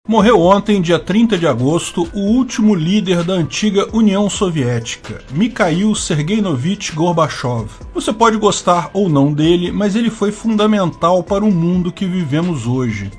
Morreu ontem, dia 30 de agosto, o último líder da antiga União Soviética, Mikhail Sergeyevich Gorbachev. Você pode gostar ou não dele, mas ele foi fundamental para o mundo que vivemos hoje.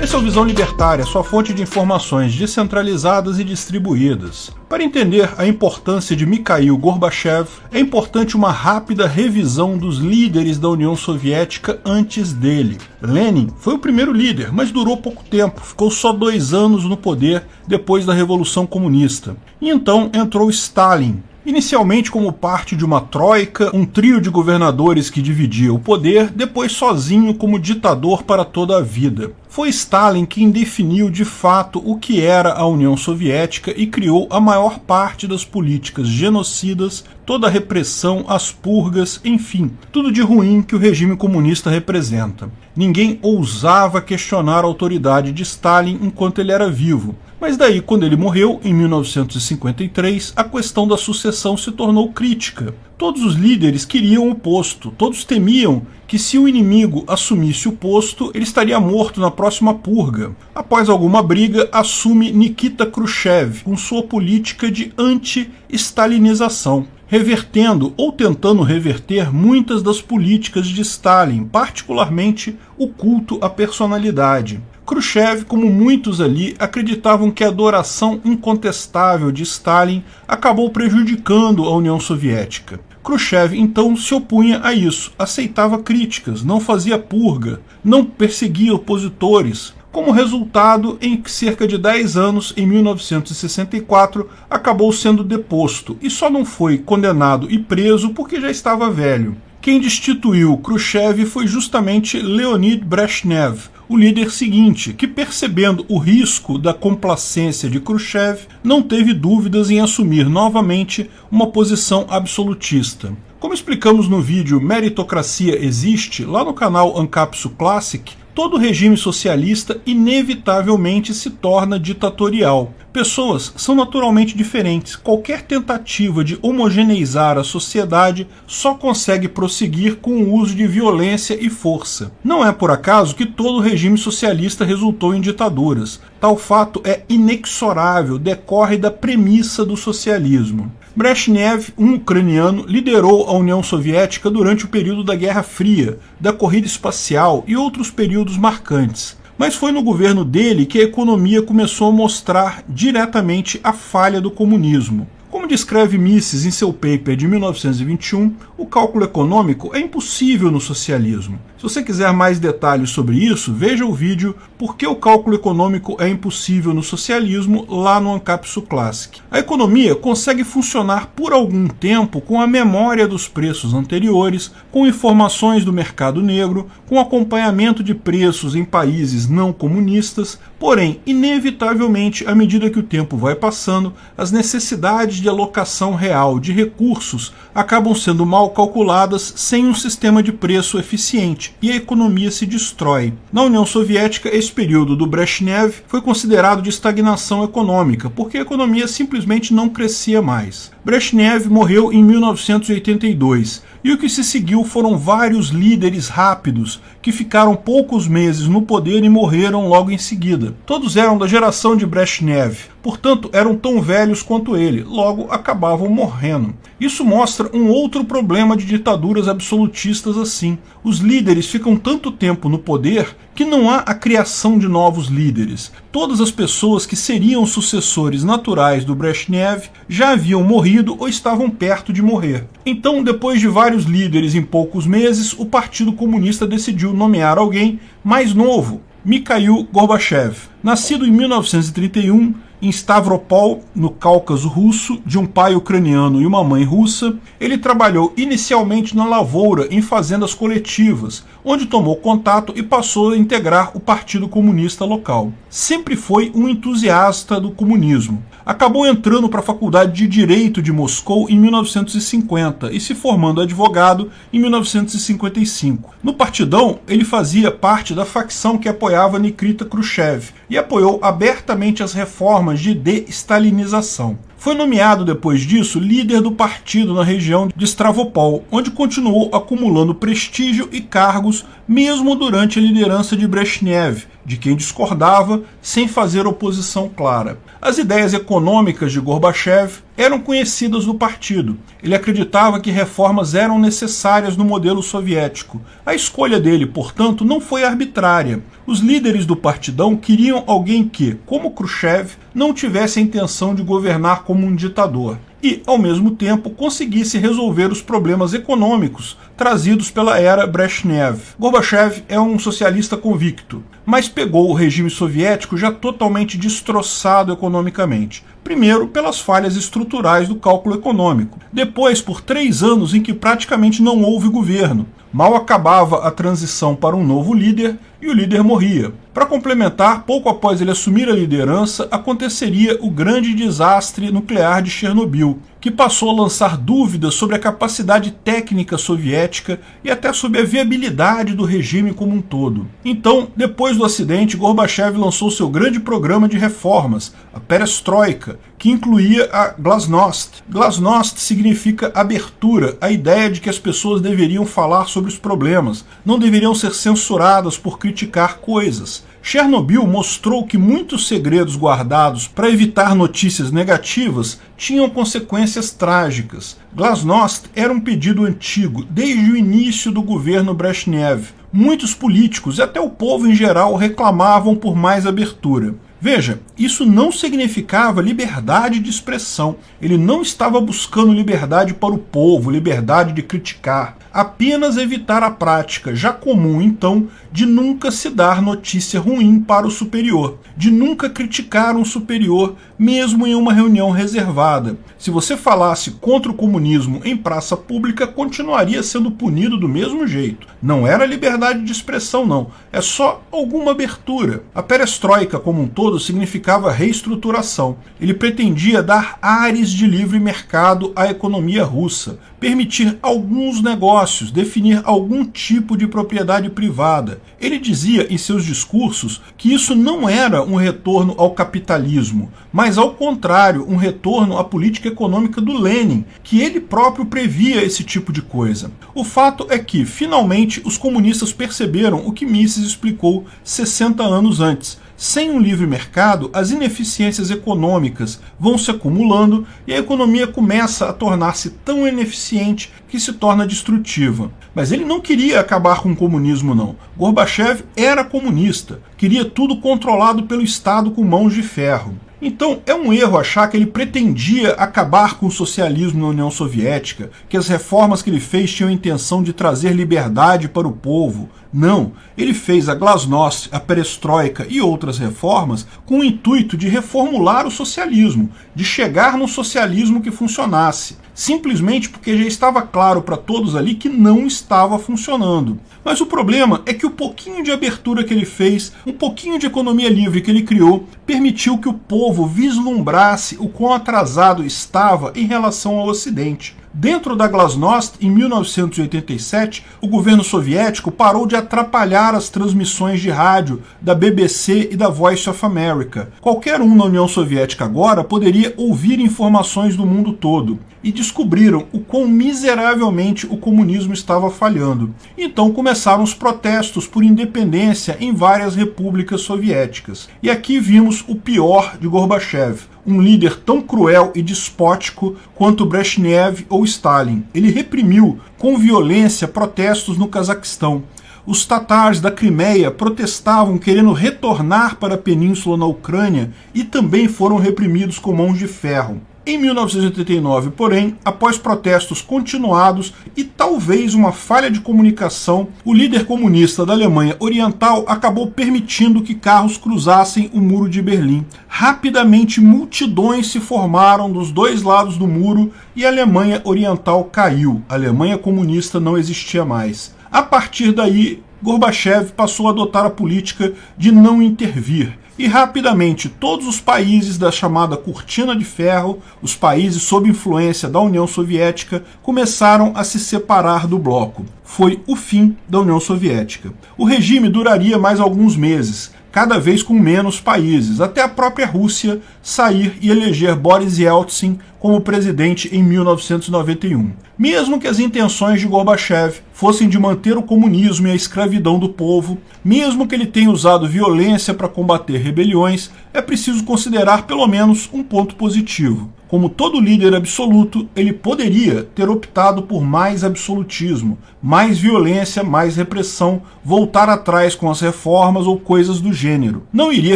Esse é o Visão Libertária, sua fonte de informações descentralizadas e distribuídas. Para entender a importância de Mikhail Gorbachev, é importante uma rápida revisão dos líderes da União Soviética antes dele. Lenin foi o primeiro líder, mas durou pouco tempo, ficou só 2 anos no poder depois da Revolução Comunista. E então entrou Stalin. Inicialmente como parte de uma troika, um trio de governadores que dividia o poder, depois sozinho como ditador para toda a vida. Foi Stalin quem definiu de fato o que era a União Soviética e criou a maior parte das políticas genocidas, toda a repressão, as purgas, enfim, tudo de ruim que o regime comunista representa. Ninguém ousava questionar a autoridade de Stalin enquanto ele era vivo. Mas daí, quando ele morreu, em 1953, a questão da sucessão se tornou crítica. Todos os líderes queriam o posto, todos temiam que se o inimigo assumisse o posto, ele estaria morto na próxima purga. Após alguma briga, assume Nikita Khrushchev, com sua política de anti-stalinização, revertendo ou tentando reverter muitas das políticas de Stalin, particularmente o culto à personalidade. Khrushchev, como muitos ali, acreditavam que a adoração incontestável de Stalin acabou prejudicando a União Soviética. Khrushchev então se opunha a isso, aceitava críticas, não fazia purga, não perseguia opositores. Como resultado, em cerca de 10 anos, em 1964, acabou sendo deposto e só não foi condenado e preso porque já estava velho. Quem destituiu Khrushchev foi justamente Leonid Brezhnev, o líder seguinte, que percebendo o risco da complacência de Khrushchev, não teve dúvidas em assumir novamente uma posição absolutista. Como explicamos no vídeo Meritocracia Existe, lá no canal Ancapsu Classic, todo regime socialista inevitavelmente se torna ditatorial. Pessoas são naturalmente diferentes. Qualquer tentativa de homogeneizar a sociedade só consegue prosseguir com o uso de violência e força. Não é por acaso que todo regime socialista resultou em ditaduras. Tal fato é inexorável, decorre da premissa do socialismo. Brezhnev, um ucraniano, liderou a União Soviética durante o período da Guerra Fria, da corrida espacial e outros períodos marcantes. Mas foi no governo dele que a economia começou a mostrar diretamente a falha do comunismo. Como descreve Mises em seu paper de 1921, o cálculo econômico é impossível no socialismo. Se você quiser mais detalhes sobre isso, veja o vídeo Por que o cálculo econômico é impossível no socialismo, lá no Ancapsu Classic. A economia consegue funcionar por algum tempo com a memória dos preços anteriores, com informações do mercado negro, com acompanhamento de preços em países não comunistas, porém, inevitavelmente, à medida que o tempo vai passando, as necessidades de alocação real de recursos acabam sendo mal calculadas sem um sistema de preço eficiente, e a economia se destrói. Na União Soviética, esse período do Brezhnev foi considerado de estagnação econômica, porque a economia simplesmente não crescia mais. Brezhnev morreu em 1982, e o que se seguiu foram vários líderes rápidos que ficaram poucos meses no poder e morreram logo em seguida. Todos eram da geração de Brezhnev, portanto eram tão velhos quanto ele, logo acabavam morrendo. Isso mostra um outro problema de ditaduras absolutistas assim. Os líderes ficam tanto tempo no poder que não há a criação de novos líderes. Todas as pessoas que seriam sucessores naturais do Brezhnev já haviam morrido ou estavam perto de morrer. Então, depois de vários líderes em poucos meses, o Partido Comunista decidiu nomear alguém mais novo, Mikhail Gorbachev. Nascido em 1931, em Stavropol, no Cáucaso russo, de um pai ucraniano e uma mãe russa, ele trabalhou inicialmente na lavoura em fazendas coletivas, onde tomou contato e passou a integrar o Partido Comunista local. Sempre foi um entusiasta do comunismo. Acabou entrando para a Faculdade de Direito de Moscou em 1950 e se formando advogado em 1955. No Partidão, ele fazia parte da facção que apoiava Nikita Khrushchev e apoiou abertamente as reformas de destalinização. Foi nomeado depois disso líder do partido na região de Stavropol, onde continuou acumulando prestígio e cargos mesmo durante a liderança de Brezhnev, de quem discordava sem fazer oposição clara. As ideias econômicas de Gorbachev eram conhecidas do partido. Ele acreditava que reformas eram necessárias no modelo soviético. A escolha dele, portanto, não foi arbitrária. Os líderes do partidão queriam alguém que, como Khrushchev, não tivesse a intenção de governar como um ditador e, ao mesmo tempo, conseguisse resolver os problemas econômicos trazidos pela era Brezhnev. Gorbachev é um socialista convicto, mas pegou o regime soviético já totalmente destroçado economicamente. Primeiro, pelas falhas estruturais do cálculo econômico. Depois, por 3 anos em que praticamente não houve governo. Mal acabava a transição para um novo líder e o líder morria. Para complementar, pouco após ele assumir a liderança, aconteceria o grande desastre nuclear de Chernobyl, que passou a lançar dúvidas sobre a capacidade técnica soviética e até sobre a viabilidade do regime como um todo. Então, depois do acidente, Gorbachev lançou seu grande programa de reformas, a Perestroika, que incluía a Glasnost. Glasnost significa abertura, a ideia de que as pessoas deveriam falar sobre os problemas, não deveriam ser censuradas por criticar coisas. Chernobyl mostrou que muitos segredos guardados para evitar notícias negativas tinham consequências trágicas. Glasnost era um pedido antigo, desde o início do governo Brezhnev. Muitos políticos e até o povo em geral reclamavam por mais abertura. Veja, isso não significava liberdade de expressão. Ele não estava buscando liberdade para o povo, liberdade de criticar. Apenas evitar a prática, já comum então, de nunca se dar notícia ruim para o superior, de nunca criticar um superior, mesmo em uma reunião reservada. Se você falasse contra o comunismo em praça pública, continuaria sendo punido do mesmo jeito. Não era liberdade de expressão, não. É só alguma abertura. A perestroika como um todo significava reestruturação. Ele pretendia dar ares de livre mercado à economia russa, permitir alguns negócios, definir algum tipo de propriedade privada. Ele dizia em seus discursos que isso não era um retorno ao capitalismo, mas ao contrário, um retorno à política econômica do Lenin, que ele próprio previa esse tipo de coisa. O fato é que, finalmente, os comunistas perceberam o que Mises explicou 60 anos antes. Sem um livre mercado, as ineficiências econômicas vão se acumulando e a economia começa a tornar-se tão ineficiente que se torna destrutiva. Mas ele não queria acabar com o comunismo, não. Gorbachev era comunista, queria tudo controlado pelo Estado com mãos de ferro. Então, é um erro achar que ele pretendia acabar com o socialismo na União Soviética, que as reformas que ele fez tinham a intenção de trazer liberdade para o povo. Não, ele fez a Glasnost, a Perestroika e outras reformas com o intuito de reformular o socialismo, de chegar num socialismo que funcionasse, simplesmente porque já estava claro para todos ali que não estava funcionando. Mas o problema é que o pouquinho de abertura que ele fez, um pouquinho de economia livre que ele criou, permitiu que o povo vislumbrasse o quão atrasado estava em relação ao Ocidente. Dentro da Glasnost, em 1987, o governo soviético parou de atrapalhar as transmissões de rádio da BBC e da Voice of America. Qualquer um na União Soviética agora poderia ouvir informações do mundo todo. E descobriram o quão miseravelmente o comunismo estava falhando. Então começaram os protestos por independência em várias repúblicas soviéticas. E aqui vimos o pior de Gorbachev, um líder tão cruel e despótico quanto Brezhnev ou Stalin. Ele reprimiu com violência protestos no Cazaquistão. Os tatars da Crimeia protestavam querendo retornar para a península na Ucrânia e também foram reprimidos com mãos de ferro. Em 1989, porém, após protestos continuados e talvez uma falha de comunicação, o líder comunista da Alemanha Oriental acabou permitindo que carros cruzassem o Muro de Berlim. Rapidamente, multidões se formaram dos dois lados do muro e a Alemanha Oriental caiu. A Alemanha comunista não existia mais. A partir daí, Gorbachev passou a adotar a política de não intervir. E rapidamente todos os países da chamada Cortina de Ferro, os países sob influência da União Soviética, começaram a se separar do bloco. Foi o fim da União Soviética. O regime duraria mais alguns meses. cada vez com menos países, até a própria Rússia sair e eleger Boris Yeltsin como presidente em 1991. Mesmo que as intenções de Gorbachev fossem de manter o comunismo e a escravidão do povo, mesmo que ele tenha usado violência para combater rebeliões, é preciso considerar pelo menos um ponto positivo. Como todo líder absoluto, ele poderia ter optado por mais absolutismo, mais violência, mais repressão, voltar atrás com as reformas ou coisas do gênero. Não iria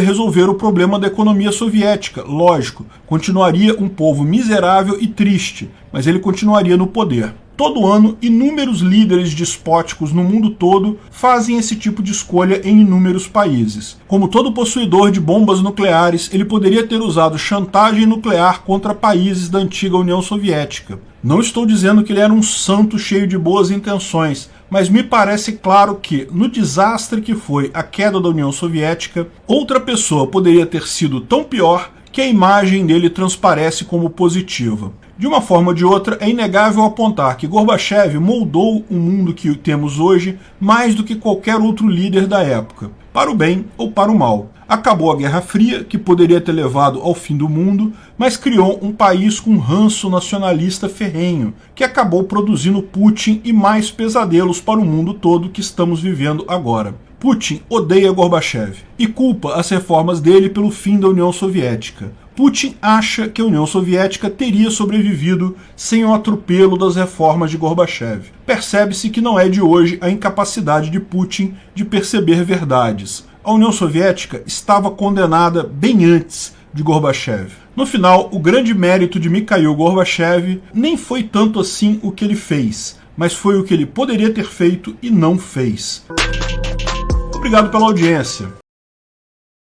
resolver o problema da economia soviética, lógico, continuaria um povo miserável e triste, mas ele continuaria no poder. Todo ano, inúmeros líderes despóticos no mundo todo fazem esse tipo de escolha em inúmeros países. Como todo possuidor de bombas nucleares, ele poderia ter usado chantagem nuclear contra países da antiga União Soviética. Não estou dizendo que ele era um santo cheio de boas intenções, mas me parece claro que, no desastre que foi a queda da União Soviética, outra pessoa poderia ter sido tão pior que a imagem dele transparece como positiva. De uma forma ou de outra, é inegável apontar que Gorbachev moldou o mundo que temos hoje mais do que qualquer outro líder da época, para o bem ou para o mal. Acabou a Guerra Fria, que poderia ter levado ao fim do mundo, mas criou um país com ranço nacionalista ferrenho, que acabou produzindo Putin e mais pesadelos para o mundo todo que estamos vivendo agora. Putin odeia Gorbachev e culpa as reformas dele pelo fim da União Soviética. Putin acha que a União Soviética teria sobrevivido sem o atropelo das reformas de Gorbachev. Percebe-se que não é de hoje a incapacidade de Putin de perceber verdades. A União Soviética estava condenada bem antes de Gorbachev. No final, o grande mérito de Mikhail Gorbachev nem foi tanto assim o que ele fez, mas foi o que ele poderia ter feito e não fez. Obrigado pela audiência.